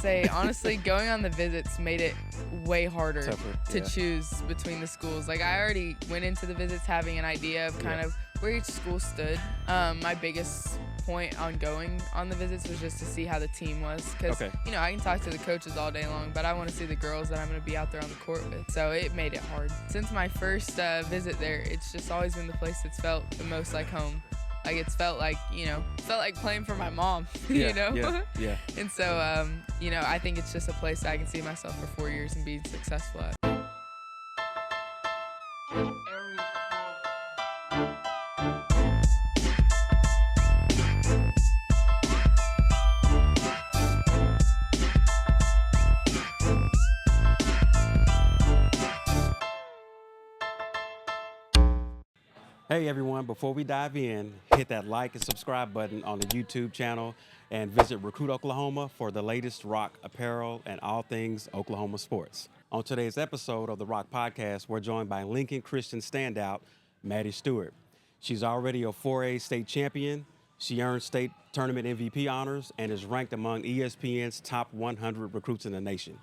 Say, honestly, going on the visits made it way harder Tougher, to choose between the schools. Like, I already went into the visits having an idea of kind of where each school stood. My biggest point on going on the visits was just to see how the team was. Because, you know, I can talk to the coaches all day long, but I want to see the girls that I'm going to be out there on the court with. So it made it hard. Since my first visit there, it's just always been the place that's felt the most like home. Like, it's felt like, you know, playing for my mom, you know? Yeah. And so, you know, I think it's just a place that I can see myself for 4 years and be successful at. Hey everyone, before we dive in, hit that like and subscribe button on the YouTube channel and visit Recruit Oklahoma for the latest ROK apparel and all things Oklahoma sports. On today's episode of the ROK Podcast, we're joined by Lincoln Christian standout, Maddie Stewart. She's already a 4A state champion. She earned state tournament MVP honors and is ranked among ESPN's top 100 recruits in the nation.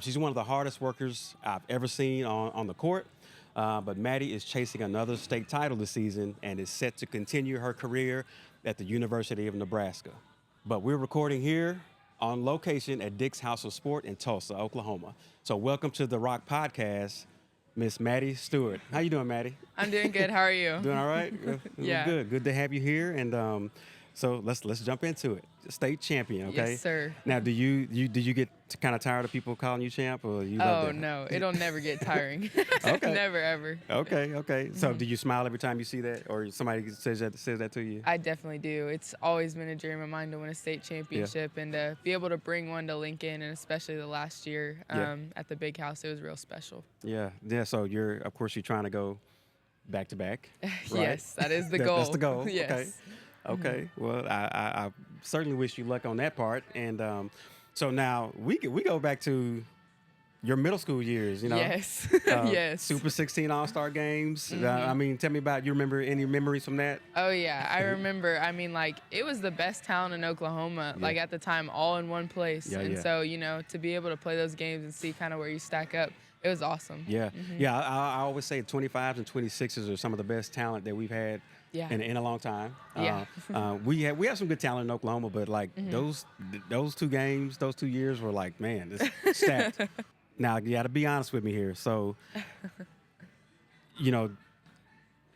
She's one of the hardest workers I've ever seen on the court. But Maddie is chasing another state title this season and is set to continue her career at the University of Nebraska. But we're recording here on location at Dick's House of Sport in Tulsa, Oklahoma. So welcome to the ROK Podcast, Miss Maddie Stewart. How you doing, Maddie? I'm doing good. How are you? Doing all right? Yeah. Good to have you here. And so let's jump into it. State champion, okay? Yes, sir. Now, do you get kind of tired of people calling you champ, or you love that? No, it'll never get tiring. Okay. Never ever. Okay. So, do you smile every time you see that, or somebody says that to you? I definitely do. It's always been a dream of mine to win a state championship and to be able to bring one to Lincoln, and especially the last year at the Big House, it was real special. Yeah. So you're trying to go back to back. Right? Yes, that is the goal. That's the goal. Yes. Okay. Well, I certainly wish you luck on that part. And so now we go back to your middle school years, you know? Yes. Yes. Super 16 All-Star games. I mean, tell me about, you remember any memories from that? Oh, yeah. I remember. I mean, like, it was the best town in Oklahoma, like, at the time, all in one place. So, you know, to be able to play those games and see kind of where you stack up, it was awesome. Yeah. Yeah, I always say 25s and 26s are some of the best talent that we've had in a long time. We have some good talent in Oklahoma, but, like, those 2 games, those 2 years were like, man, it's stacked. Now, you got to be honest with me here. So, you know,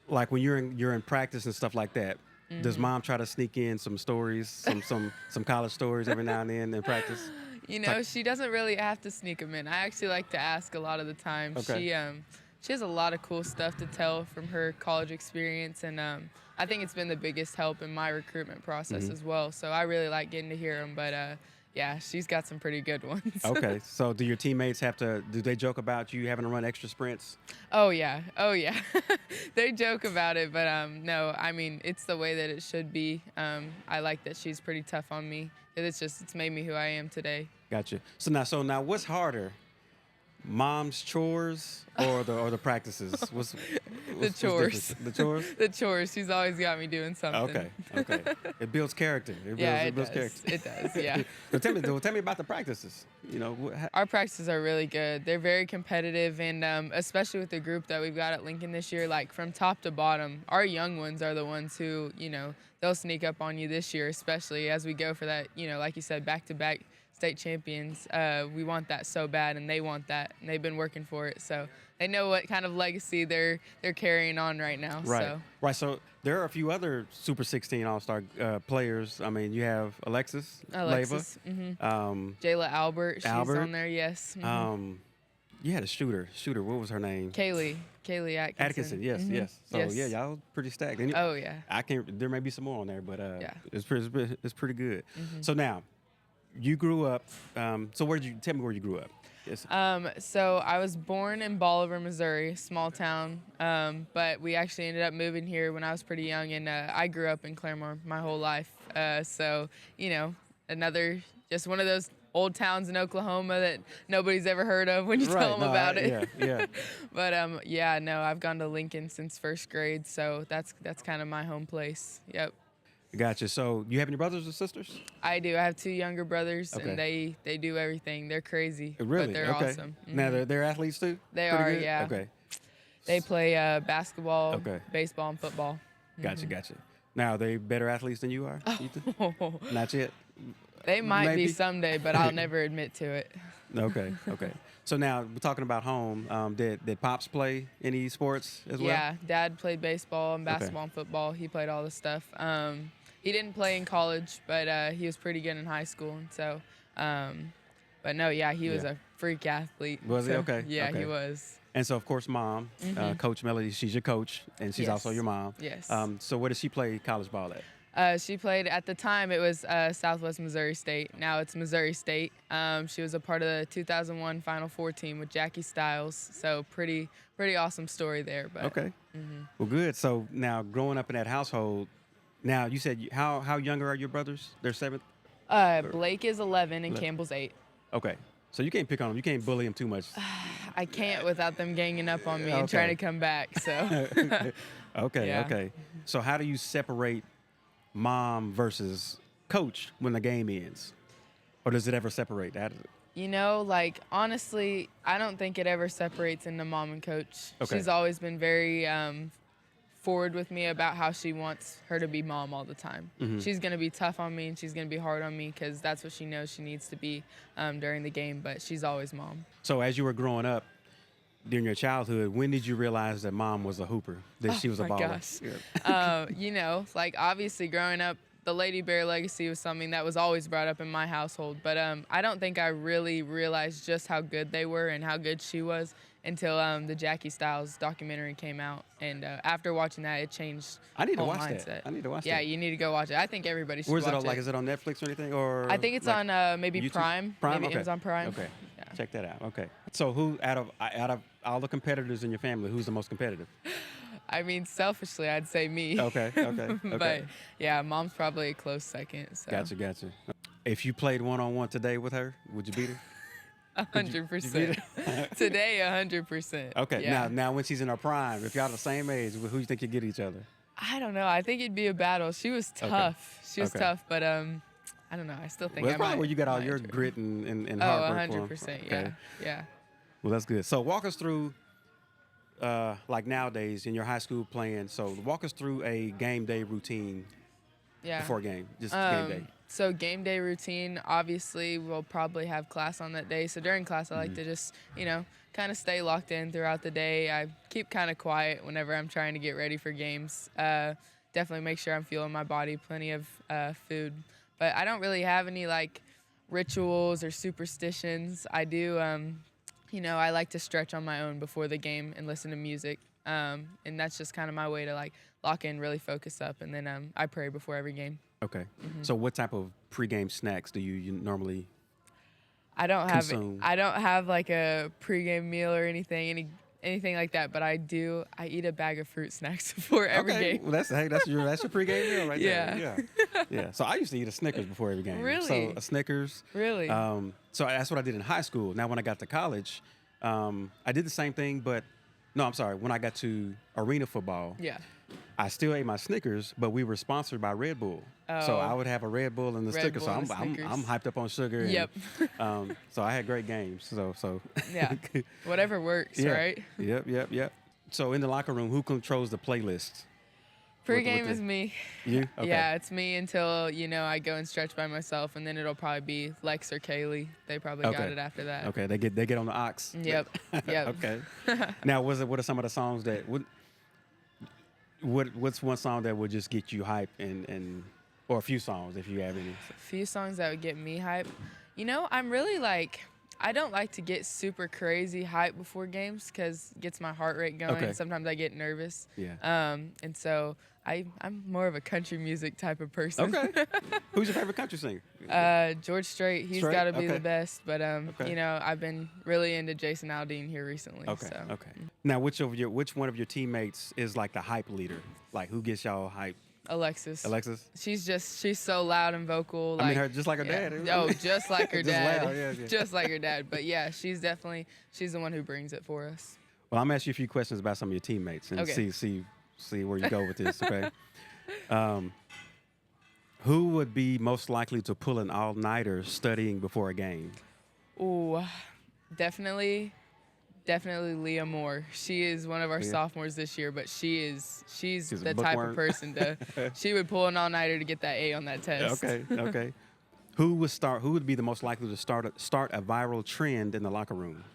like when you're in practice and stuff like that, does mom try to sneak in some stories, some college stories every now and then in practice? You know, she doesn't really have to sneak them in. I actually like to ask a lot of the time. Okay. She has a lot of cool stuff to tell from her college experience, and I think it's been the biggest help in my recruitment process as well. So I really like getting to hear them, but yeah, she's got some pretty good ones. Okay, so do your teammates do they joke about you having to run extra sprints? Oh yeah. They joke about it, but no, I mean, it's the way that it should be. I like that she's pretty tough on me. It's made me who I am today. Gotcha. So now what's harder? Mom's chores or the practices? What's the chores. The chores? The chores. She's always got me doing something. Okay. It builds character. It builds character. It does, yeah. So tell me about the practices. You know, our practices are really good. They're very competitive, and especially with the group that we've got at Lincoln this year, like from top to bottom, our young ones are the ones who, you know, they'll sneak up on you this year, especially as we go for that, you know, like you said, back-to-back state champions. We want that so bad, and they want that, and they've been working for it. So they know what kind of legacy they're carrying on right now. Right. So there are a few other Super 16 All-Star players. I mean, you have Alexis Leyva. Jayla Albert. She's on there. Yes. Yeah, the shooter. What was her name? Kaylee Atkinson. Yes. So yeah, y'all pretty stacked. And oh yeah. There may be some more on there, but it's pretty good. So now, you grew up. So tell me where you grew up? Yes. So I was born in Bolivar, Missouri, small town. But we actually ended up moving here when I was pretty young, and I grew up in Claremore my whole life. So, you know, just one of those old towns in Oklahoma that nobody's ever heard of when you tell them about it. Yeah. But I've gone to Lincoln since first grade, so that's kind of my home place. Yep. Gotcha. So you have any brothers or sisters? I do. I have 2 younger brothers, and they do everything. They're crazy, Really? but they're awesome. Mm-hmm. Now they're athletes too? They Pretty are, good? yeah. Okay. They play basketball, baseball, and football. Gotcha. Now, are they better athletes than you are, Ethan? Not yet? They might Maybe. be someday, but I'll never admit to it. Okay. So now we're talking about home. Did Pops play any sports as well? Yeah, Dad played baseball and basketball and football. He played all the stuff. He didn't play in college, but he was pretty good in high school. And so, but no, yeah, he was a freak athlete. Was he? Okay. Yeah, he was. And so, of course, Mom, Coach Melody, she's your coach, and she's also your mom. Yes. So where did she play college ball at? She played, at the time, it was Southwest Missouri State. Now it's Missouri State. She was a part of the 2001 Final Four team with Jackie Stiles. So pretty awesome story there. But, okay. Well, good. So now growing up in that household, now you said how younger are your brothers? They're 7? Blake is 11 and Campbell's 8. Okay. So you can't pick on them. You can't bully them too much. I can't without them ganging up on me and trying to come back. So. Okay. So how do you separate mom versus coach when the game ends? Or does it ever separate? You know, like, honestly, I don't think it ever separates into mom and coach. Okay. She's always been very forward with me about how she wants her to be mom all the time. She's going to be tough on me and she's going to be hard on me because that's what she knows she needs to be during the game, but she's always mom. So as you were growing up, during your childhood, when did you realize that mom was a hooper, that she was a baller? Oh, my gosh. You know, like, obviously growing up, the Lady Bear legacy was something that was always brought up in my household. But I don't think I really realized just how good they were and how good she was until the Jackie Stiles documentary came out. And after watching that, it changed I need to whole watch mindset. that. I need to watch that. Yeah, you need to go watch it. I think everybody should Where's watch it on? Like, is it on Netflix or anything? Or I think it's like on maybe YouTube? Prime. Maybe Amazon Prime. Okay. Yeah. Check that out. Okay. So who out of all the competitors in your family, who's the most competitive? I mean, selfishly, I'd say me. Okay. But yeah, mom's probably a close second. So. Gotcha. If you played one-on-one today with her, would you beat her? 100%. Today, 100%. Okay. Yeah. Now when she's in her prime, if y'all the same age, who do you think you get each other? I don't know. I think it'd be a battle. She was tough. She was tough, but I don't know. I still think that's probably where you got all your grit and hard work. 100%. Yeah. Well, that's good. So walk us through, like nowadays in your high school playing. So walk us through a game day routine. Yeah. Before game, just game day. So game day routine, obviously, we'll probably have class on that day. So during class, I like to just, kind of stay locked in throughout the day. I keep kind of quiet whenever I'm trying to get ready for games. Definitely make sure I'm fueling my body, plenty of food. But I don't really have any, like, rituals or superstitions. I do, I like to stretch on my own before the game and listen to music. And that's just kind of my way to, like, lock in, really focus up. And then I pray before every game. Okay. So what type of pregame snacks do you normally consume? I don't have like a pregame meal or anything like that, but I eat a bag of fruit snacks before every game. Well, that's your pregame meal right there. Yeah. So I used to eat a Snickers before every game. Really? So a Snickers. Really? So that's what I did in high school. Now when I got to college, I did the same thing, but no, I'm sorry. When I got to arena football, I still ate my Snickers, but we were sponsored by Red Bull. So I would have a Red Bull and the Snickers. So I'm hyped up on sugar. Yep. And, so I had great games. So yeah, whatever works, right? Yep. So in the locker room, who controls the playlist? Pregame is me. You? Okay. Yeah, it's me until I go and stretch by myself, and then it'll probably be Lex or Kaylee. They probably got it after that. Okay, they get on the ox. Yep. Okay. Now, what are some of the songs that what's one song that would just get you hype or a few songs if you have any? A few songs that would get me hype. I'm really I don't like to get super crazy hype before games because it gets my heart rate going. Okay. Sometimes I get nervous. Yeah. And so I'm more of a country music type of person. Okay. Who's your favorite country singer? George Strait. He's got to be the best. But I've been really into Jason Aldean here recently. Okay. So. Okay. Now, which one of your teammates is like the hype leader? Like who gets y'all hype? Alexis. She's so loud and vocal. I mean, just like her dad. Oh, just like her dad. Loud, yeah. Just like her dad. But yeah, she's the one who brings it for us. Well, I'm gonna ask you a few questions about some of your teammates and see where you go with this. Okay. Who would be most likely to pull an all-nighter studying before a game? Ooh, definitely Leah Moore. She is one of our sophomores this year, but she's the type of person she would pull an all-nighter to get that A on that test. Okay. Who would be the most likely to start a viral trend in the locker room?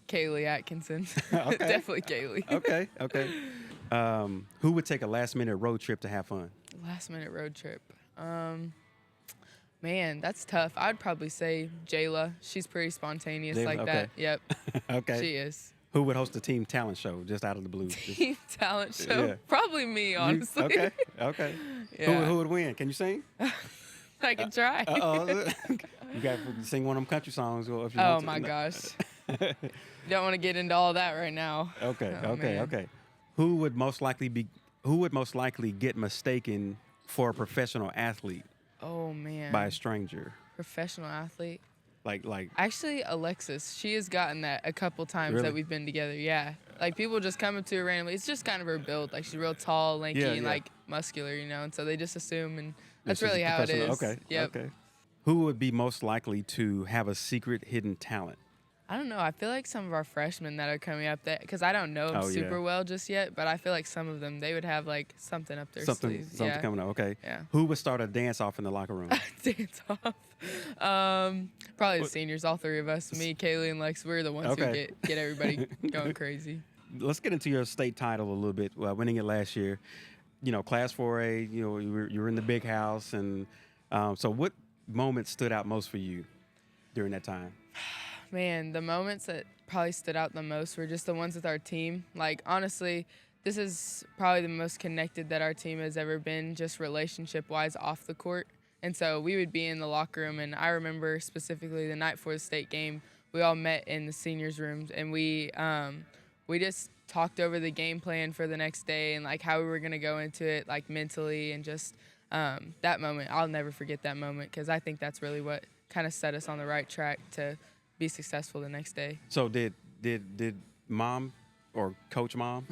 Kaylee Atkinson. Definitely Kaylee. Okay. Who would take a last-minute road trip to have fun? Last-minute road trip. Man, that's tough. I'd probably say Jayla. She's pretty spontaneous that. Yep. Okay. She is. Who would host a team talent show just out of the blue? Team talent show? Yeah. Probably me, honestly. Okay. Yeah. Who would win? Can you sing? I can try. You got to sing one of them country songs. If you want to. My gosh. Don't want to get into all that right now. Okay. Who would most likely get mistaken for a professional athlete? Oh man. By a stranger. Professional athlete. Like. Actually, Alexis. She has gotten that a couple times that we've been together. Yeah. Like people just come up to her randomly. It's just kind of her build. Like she's real tall, lanky, and like muscular, and so they just assume, and that's really how it is. Okay. Yep. Okay. Who would be most likely to have a secret hidden talent? I don't know. I feel like some of our freshmen that are coming up, because I don't know them super well just yet, but I feel like some of them, they would have like something up their sleeve. Something coming up. Okay. Yeah. Who would start a dance off in the locker room? Dance off. Probably the seniors, all three of us. Me, Kaylee, and Lex. We're the ones who get everybody going crazy. Let's get into your state title a little bit. Winning it last year, Class 4A. You were in the big house, and so what moments stood out most for you during that time? Man, the moments that probably stood out the most were just the ones with our team. Like, honestly, this is probably the most connected that our team has ever been, just relationship-wise off the court. And so we would be in the locker room, and I remember specifically the night before the state game, we all met in the seniors' rooms, and we just talked over the game plan for the next day and, like, how we were going to go into it, like, mentally, and just that moment. I'll never forget that moment because I think that's really what kind of set us on the right track to be successful the next day. So did mom or coach mom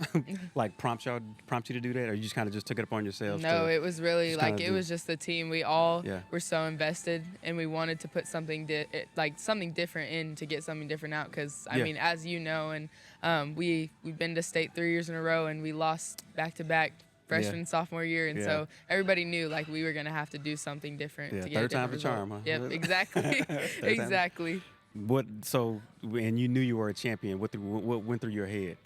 like prompt you to do that, or you just kind of just took it upon yourselves? No, it was really like it was just the team. We all were so invested, and we wanted to put something different in to get something different out. Because I mean, as you know, and we've been to state 3 years in a row, and we lost back-to-back freshman sophomore year, and so everybody knew like we were gonna have to do something different to get third time the charm, huh? Yep, exactly. Exactly. And you knew you were a champion. What went through your head?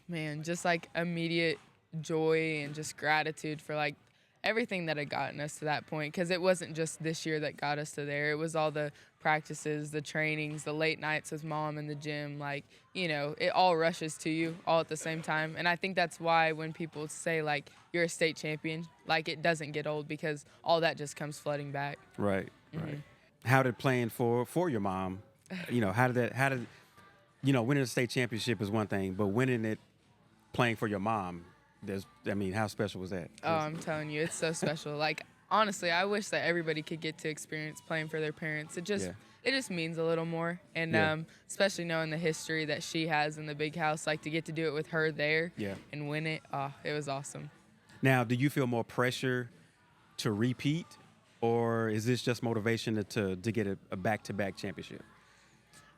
Man, just like immediate joy and just gratitude for like everything that had gotten us to that point. Because it wasn't just this year that got us to there. It was all the practices, the trainings, the late nights with mom in the gym. Like, it all rushes to you all at the same time. And I think that's why when people say like you're a state champion, like it doesn't get old because all that just comes flooding back. Right. How did playing for your mom? How did winning a state championship is one thing, but winning it playing for your mom, how special was that? Oh, I'm telling you, it's so special. Like, honestly, I wish that everybody could get to experience playing for their parents. It just means a little more. And especially knowing the history that she has in the big house, like to get to do it with her there and win it, it was awesome. Now, do you feel more pressure to repeat, or is this just motivation to get a back-to-back championship?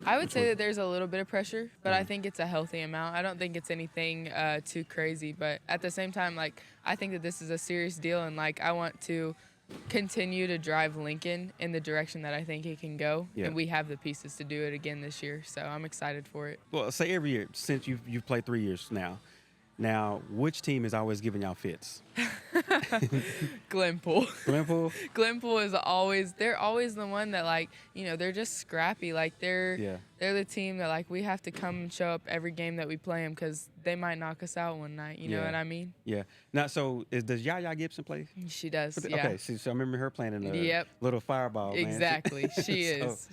I would say that there's a little bit of pressure, but I think it's a healthy amount. I don't think it's anything too crazy, but at the same time, like, I think that this is a serious deal, and, like, I want to continue to drive Lincoln in the direction that I think it can go, and we have the pieces to do it again this year, so I'm excited for it. Well, say every year, since you've played 3 years now, which team is always giving y'all fits? Glenpool. Glenpool is they're always the one that, like, they're just scrappy. Like, they're the team that, like, we have to come and show up every game that we play them because they might knock us out one night. You know what I mean? Yeah. Now, so does Yaya Gibson play? She does, Okay, so I remember her playing in the little fireball, man. Exactly. She is.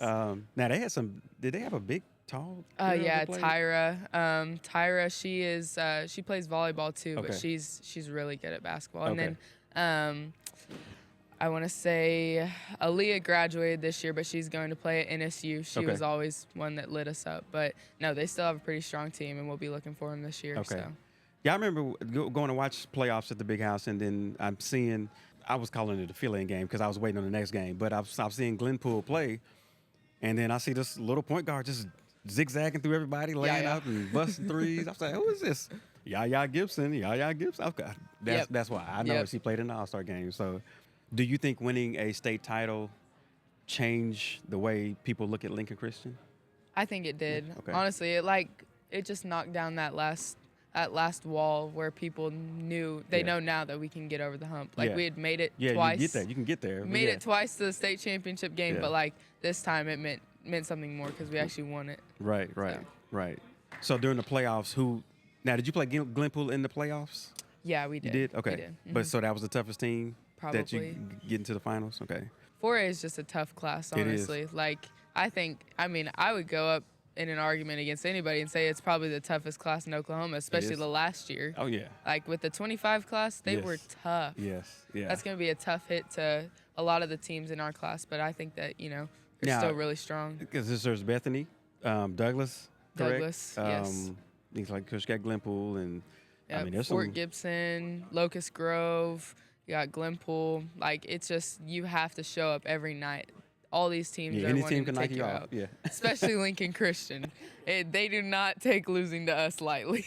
Now, did they have a big tall? Tyra. Tyra, she plays volleyball too, but she's really good at basketball. And then I want to say Aaliyah graduated this year, but she's going to play at NSU. She was always one that lit us up. But no, they still have a pretty strong team, and we'll be looking for them this year. Okay. So. Yeah, I remember going to watch playoffs at the big house, and then I'm seeing I was calling it a fill-in game because I was waiting on the next game. But I've seen Glenpool play, and then I see this little point guard just zigzagging through everybody, laying out and busting threes. I was like, who is this? Yaya Gibson. Okay. That's why I know she played in the All-Star game. So, do you think winning a state title changed the way people look at Lincoln Christian? I think it did. Okay. Honestly, it just knocked down that last wall where people knew know now that we can get over the hump. Like we had made it twice. You can get there. Made it twice to the state championship game, but like this time it meant something more because we actually won it. Right. So during the playoffs, did you play Glenpool in the playoffs? Yeah, we did. You did? Okay. We did. Mm-hmm. But so that was the toughest team that you Probably. get into the finals? Okay. 4A is just a tough class, honestly. It is. Like, I would go up in an argument against anybody and say it's probably the toughest class in Oklahoma, especially the last year. Oh, yeah. Like, with the 25 class, they were tough. Yes, yeah. That's going to be a tough hit to a lot of the teams in our class, but I think that, they're still really strong. Because there's Bethany, Douglas, correct? Douglas, yes. Things like Coach got Glenpool and, there's Fort Gibson, Locust Grove, you got Glenpool. Like, it's just, you have to show up every night. All these teams are wanting to take you out. Yeah. Especially Lincoln Christian. They do not take losing to us lightly.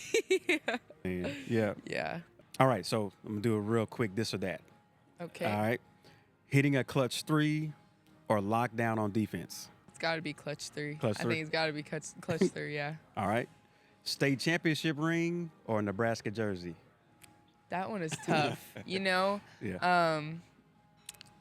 Yeah. Yeah. All right, so I'm going to do a real quick this or that. Okay. All right. Hitting a clutch three or lockdown on defense? It's got to be clutch three. Clutch I three? think it's got to be clutch three, yeah. All right. State championship ring or Nebraska jersey? That one is tough. Yeah.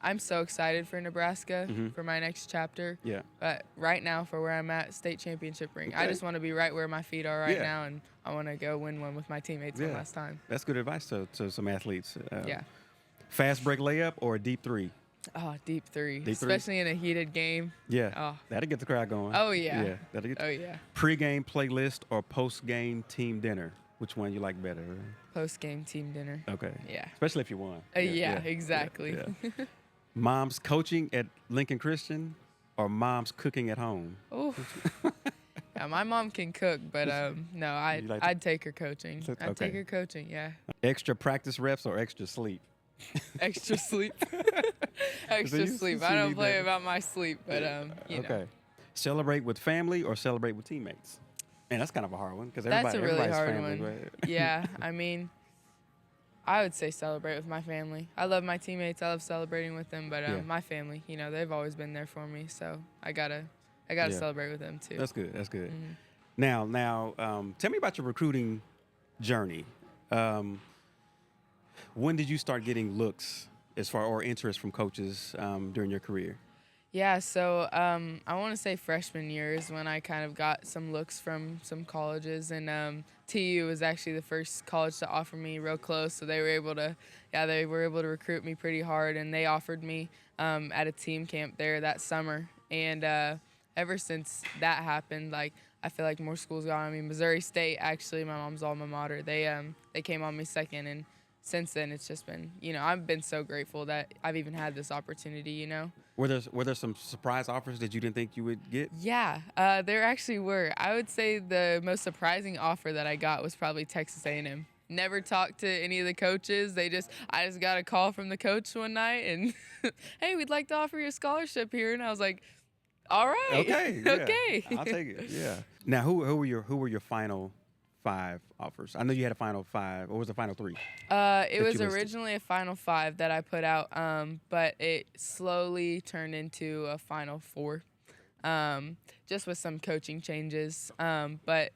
I'm so excited for Nebraska for my next chapter. Yeah. But right now, for where I'm at, state championship ring. I just want to be right where my feet are right now, and I want to go win one with my teammates one last time. That's good advice to some athletes. Yeah. Fast break layup or a deep three? Oh, deep three. Deep three? Especially in a heated game. Yeah. Oh. That'll get the crowd going. Oh, yeah. Yeah. That'll get Oh, yeah. Pre-game playlist or post-game team dinner? Which one you like better? Post-game team dinner. Okay. Yeah. Especially if you won. Exactly. Yeah. Mom's coaching at Lincoln Christian or mom's cooking at home? Oof. Yeah, my mom can cook, but no, I'd take her coaching. I'd take her coaching, yeah. Extra practice reps or extra sleep? Extra sleep. Extra sleep. I don't play about my sleep, but you know. Celebrate with family or celebrate with teammates? Man, that's kind of a hard one because that's a really hard family, one. Right? Yeah, I mean, I would say celebrate with my family. I love my teammates. I love celebrating with them, but my family, they've always been there for me, so I gotta celebrate with them too. That's good. That's good. Mm-hmm. Now, tell me about your recruiting journey. When did you start getting looks or interest from coaches during your career? Yeah, so I want to say freshman year is when I kind of got some looks from some colleges, and TU was actually the first college to offer me real close, so they were able to recruit me pretty hard, and they offered me at a team camp there that summer, and ever since that happened, like I feel like more schools got on me. Missouri State, actually, my mom's alma mater, they came on me second, and since then it's just been, I've been so grateful that I've even had this opportunity, Were there some surprise offers that you didn't think you would get? Yeah, there actually were. I would say the most surprising offer that I got was probably Texas A&M. Never talked to any of the coaches. I just got a call from the coach one night and, hey, we'd like to offer you a scholarship here. And I was like, all right. Okay. Yeah. Okay. I'll take it. Yeah. Now, who were your final 5 offers? I know you had a final 5. Or was the final 3? It was originally a final 5 that I put out, but it slowly turned into a final 4, just with some coaching changes. But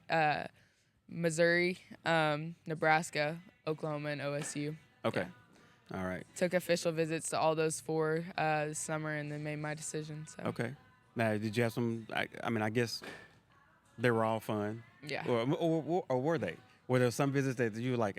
Missouri, Nebraska, Oklahoma, and OSU. Okay. Yeah. All right. Took official visits to all those 4 this summer, and then made my decision. So. Okay. Now, did you have some? I guess they were all fun. Yeah. Or were they? Were there some visits that you were like,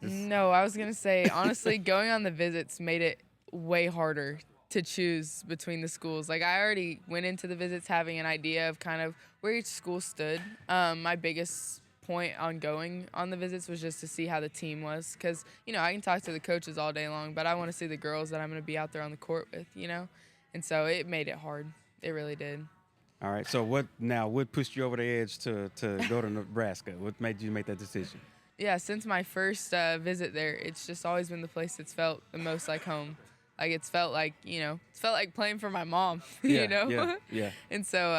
No, I was going to say, honestly, going on the visits made it way harder to choose between the schools. Like, I already went into the visits having an idea of kind of where each school stood. My biggest point on going on the visits was just to see how the team was. Because, I can talk to the coaches all day long, but I want to see the girls that I'm going to be out there on the court with, And so it made it hard. It really did. All right. So what pushed you over the edge to go to Nebraska? What made you make that decision? Since my first visit there, it's just always been the place that's felt the most like home. Like it's felt like, playing for my mom, Yeah. And so,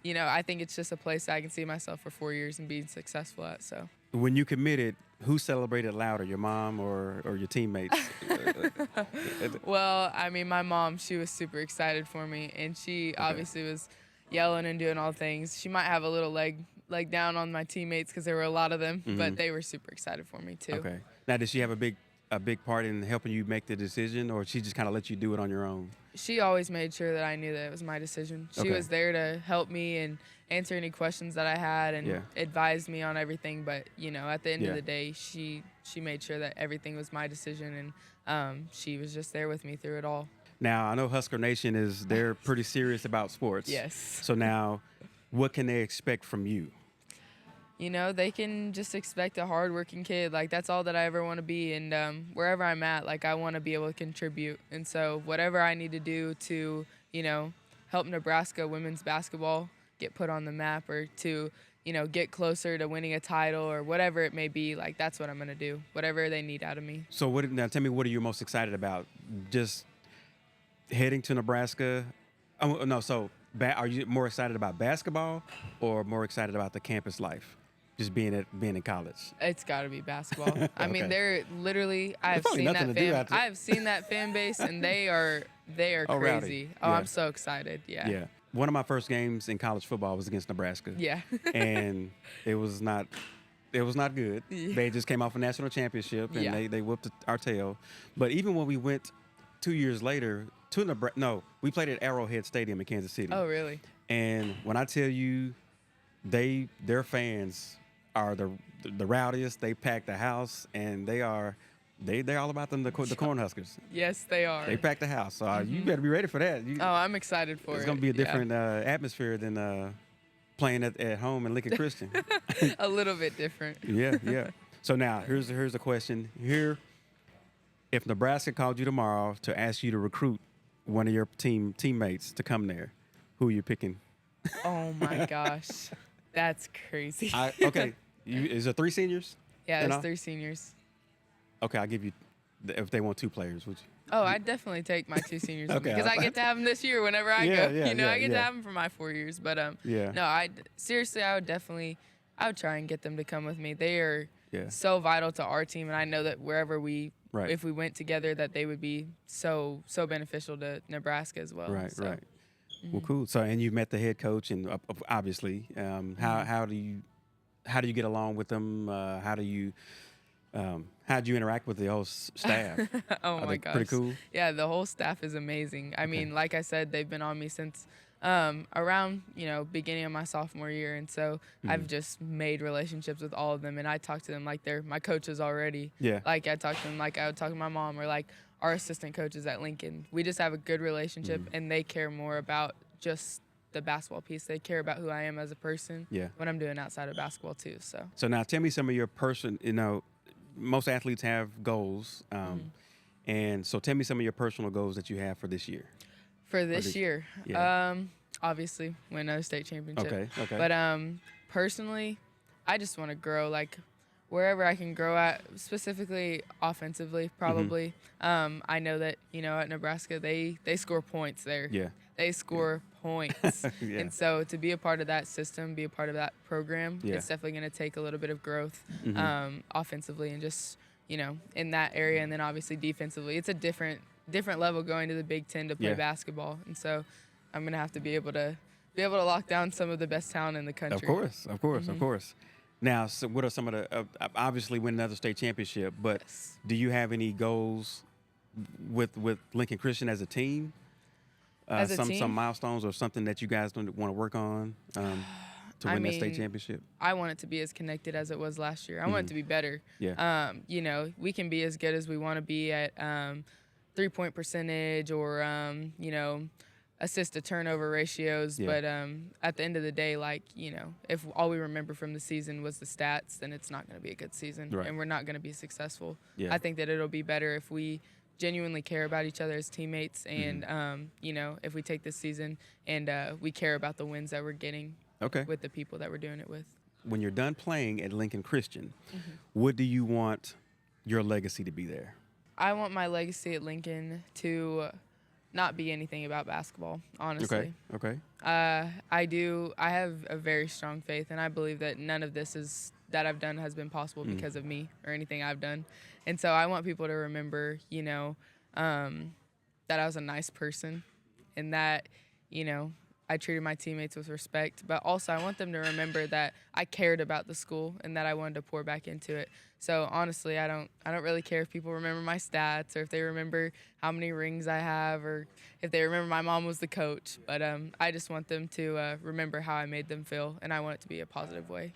I think it's just a place I can see myself for 4 years and being successful at. So When you committed, who celebrated louder, your mom or your teammates? Well, I mean, my mom, she was super excited for me, and she obviously was yelling and doing all things. She might have a little leg down on my teammates because there were a lot of them, but they were super excited for me too. Okay. Now, did she have a big part in helping you make the decision, or she just kind of let you do it on your own? She always made sure that I knew that it was my decision. She was there to help me and answer any questions that I had and advise me on everything. But, at the end of the day, she made sure that everything was my decision, and she was just there with me through it all. Now, I know Husker Nation they're pretty serious about sports. Yes. So now, what can they expect from you? They can just expect a hardworking kid. Like, that's all that I ever want to be. And wherever I'm at, like, I want to be able to contribute. And so whatever I need to do to, help Nebraska women's basketball get put on the map, or to, get closer to winning a title, or whatever it may be, like, that's what I'm going to do, whatever they need out of me. So now tell me, what are you most excited about? Just heading to Nebraska? Oh, no, so are you more excited about basketball or more excited about the campus life? Just being in college. It's got to be basketball. I mean, they're literally. I have seen that fan base, and they are crazy. Oh, I'm so excited. Yeah. Yeah. One of my first games in college football was against Nebraska. Yeah. And it was not good. Yeah. They just came off a national championship, and they whooped our tail. But even when we went 2 years later to Nebraska, we played at Arrowhead Stadium in Kansas City. Oh, really? And when I tell you, their fans are the rowdiest. They pack the house, and they're all about them the Cornhuskers. Yes, they are. They pack the house, so you better be ready for that. I'm excited for it. It's gonna be a different atmosphere than playing at home in Lincoln Christian. A little bit different. Yeah. So now here's the question. If Nebraska called you tomorrow to ask you to recruit one of your teammates to come there, who are you picking? Oh my gosh, that's crazy. Okay. Is there 3 seniors? Yeah, there's 3 seniors. Okay, I'll give you, if they want 2 players, would you? Oh, I'd definitely take my 2 seniors because I get to have them this year whenever I go. I get to have them for my 4 years. But no, I would try and get them to come with me. They are so vital to our team, and I know that wherever if we went together, that they would be so beneficial to Nebraska as well. Right. Well, cool. So, and you met the head coach, and obviously, how do you get along with them? How do you interact with the whole staff? Oh my gosh, pretty cool. Yeah, the whole staff is amazing. I mean, like I said, they've been on me since around beginning of my sophomore year, and so I've just made relationships with all of them, and I talk to them like they're my coaches already. Yeah. Like I talk to them like I would talk to my mom, or like our assistant coaches at Lincoln. We just have a good relationship, and they care more about just the basketball piece. They care about who I am as a person. Yeah. What I'm doing outside of basketball too. So now tell me some of your most athletes have goals, and so tell me some of your personal goals that you have for this year. For this year, obviously win another state championship. Okay. But personally, I just want to grow, like wherever I can grow at, specifically offensively, probably. I know that at Nebraska they score points there. Yeah. They score points, and so to be a part of that system, be a part of that program, it's definitely going to take a little bit of growth offensively, and just in that area, and then obviously defensively, it's a different level going to the Big Ten to play basketball, and so I'm going to have to be able to lock down some of the best talent in the country. Of course. Now, so what are some of the obviously win another state championship, but do you have any goals with Lincoln Christian as a team? Some milestones or something that you guys want to work on to win that state championship? I want it to be as connected as it was last year. I want it to be better. Yeah. We can be as good as we want to be at 3-point percentage or assist to turnover ratios, but at the end of the day, if all we remember from the season was the stats, then it's not going to be a good season, and we're not going to be successful. I think that it'll be better if we genuinely care about each other as teammates, and if we take this season and we care about the wins that we're getting with the people that we're doing it with. when you're done playing at Lincoln Christian, Mm-hmm. what do you want your legacy to be there? I want my legacy at Lincoln to not be anything about basketball, honestly. Okay. I have a very strong faith, and I believe that none of this that I've done has been possible because of me or anything I've done. And so I want people to remember, that I was a nice person and that, I treated my teammates with respect. But also I want them to remember that I cared about the school and that I wanted to pour back into it. So honestly, I don't really care if people remember my stats or if they remember how many rings I have or if they remember my mom was the coach. But I just want them to remember how I made them feel, and I want it to be a positive way,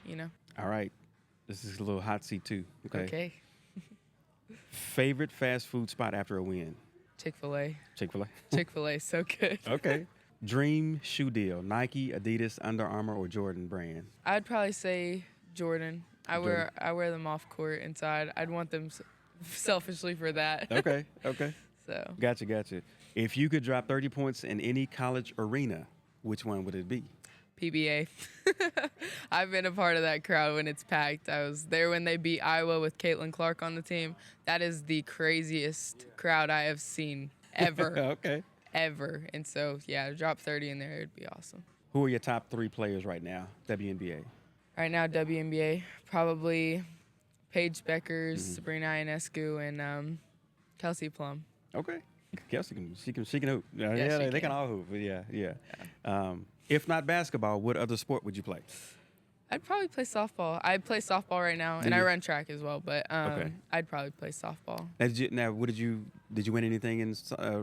All right. This is a little hot seat too. Okay. Favorite fast food spot after a win? Chick-fil-A. Chick-fil-A. Chick-fil-A, so good. Okay. Dream shoe deal: Nike, Adidas, Under Armour, or Jordan brand? I'd probably say Jordan. I wear them off court, and so I'd want them selfishly for that. Okay. So. Gotcha. If you could drop 30 points in any college arena, which one would it be? PBA. I've been a part of that crowd when it's packed. I was there when they beat Iowa with Caitlin Clark on the team. That is the craziest crowd I have seen ever. Okay. Ever. And so, yeah, drop 30 in there, it'd be awesome. Who are your top 3 players right now, WNBA? Right now, WNBA, probably Paige Beckers, Sabrina Ionescu, and Kelsey Plum. Okay. Kelsey she can hoop. Yeah, they can all hoop. Yeah. If not basketball, what other sport would you play? I'd probably play softball. I play softball right now, and I run track as well. But I'd probably play softball. Now, did you win anything in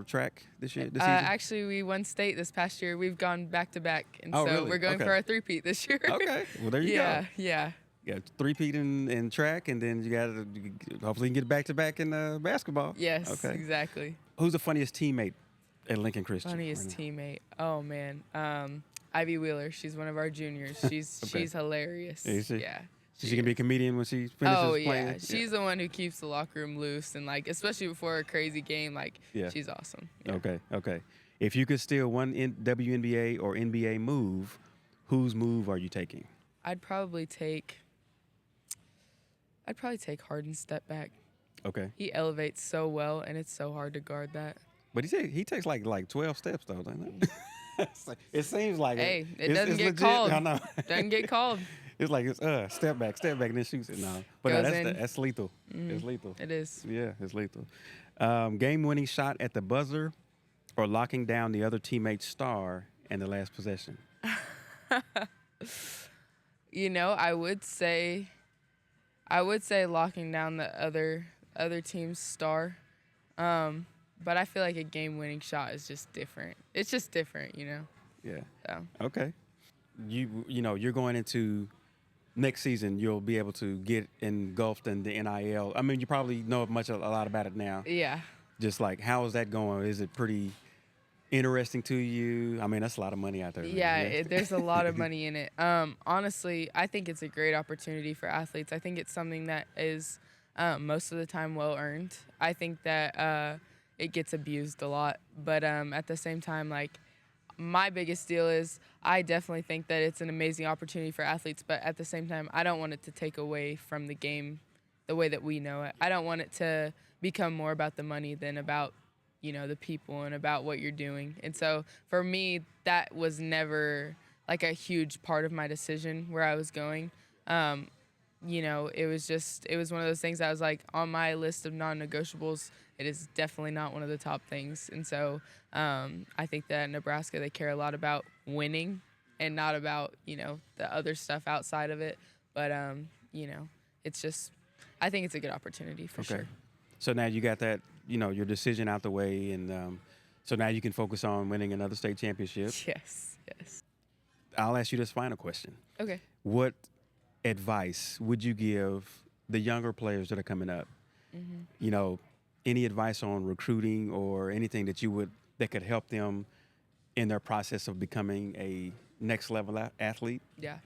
track this season? Actually, we won state this past year. We've gone back to back, and so really? we're going for our three-peat this year. Okay, well there you go. Yeah. You got three-peat in track, and then you got hopefully you can get back to back in basketball. Yes, okay. Exactly. Who's the funniest teammate at Lincoln Christian? Funniest teammate? Oh man, Ivy Wheeler. She's one of our juniors. She's hilarious. Yeah. She can be a comedian when she finishes playing. Oh, yeah. She's the one who keeps the locker room loose, and, especially before a crazy game, she's awesome. Yeah. Okay. If you could steal one WNBA or NBA move, whose move are you taking? I'd probably take Harden's step back. Okay. He elevates so well, and it's so hard to guard that. But he takes like 12 steps, though, doesn't it? It seems like it doesn't get legit. called. I know. Doesn't get called. It's like step back, and then shoots it. No, but that's lethal. It's lethal. It is. Yeah, it's lethal. Game-winning shot at the buzzer, or locking down the other teammate's star in the last possession. I would say locking down the other team's star. But I feel like a game-winning shot is just different. It's just different, Yeah. So. Okay. You're going into next season. You'll be able to get engulfed in the NIL. I mean, you probably know a lot about it now. Yeah. Just how is that going? Is it pretty interesting to you? I mean, that's a lot of money out there. Yeah, there's a lot of money in it. Honestly, I think it's a great opportunity for athletes. I think it's something that is most of the time well-earned. I think that it gets abused a lot. But at the same time, my biggest deal is I definitely think that it's an amazing opportunity for athletes. But at the same time, I don't want it to take away from the game the way that we know it. I don't want it to become more about the money than about, the people and about what you're doing. And so for me, that was never a huge part of my decision where I was going. It was one of those things that was on my list of non-negotiables. It is definitely not one of the top things. And so I think that in Nebraska, they care a lot about winning and not about, the other stuff outside of it. But, it's just, I think it's a good opportunity for sure. So now you got that, your decision out the way. And so now you can focus on winning another state championship. Yes. I'll ask you this final question. Okay. What advice would you give the younger players that are coming up? Mm-hmm. Any advice on recruiting or anything that could help them in their process of becoming a next level athlete? Yeah.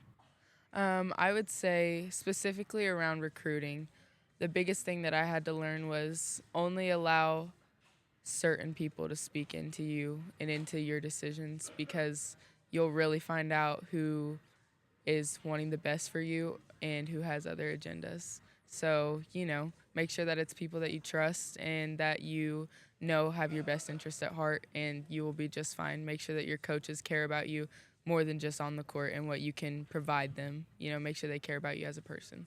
I would say specifically around recruiting, the biggest thing that I had to learn was only allow certain people to speak into you and into your decisions, because you'll really find out who is wanting the best for you and who has other agendas. So, make sure that it's people that you trust and that you know have your best interest at heart, and you will be just fine. Make sure that your coaches care about you more than just on the court and what you can provide them. Make sure they care about you as a person.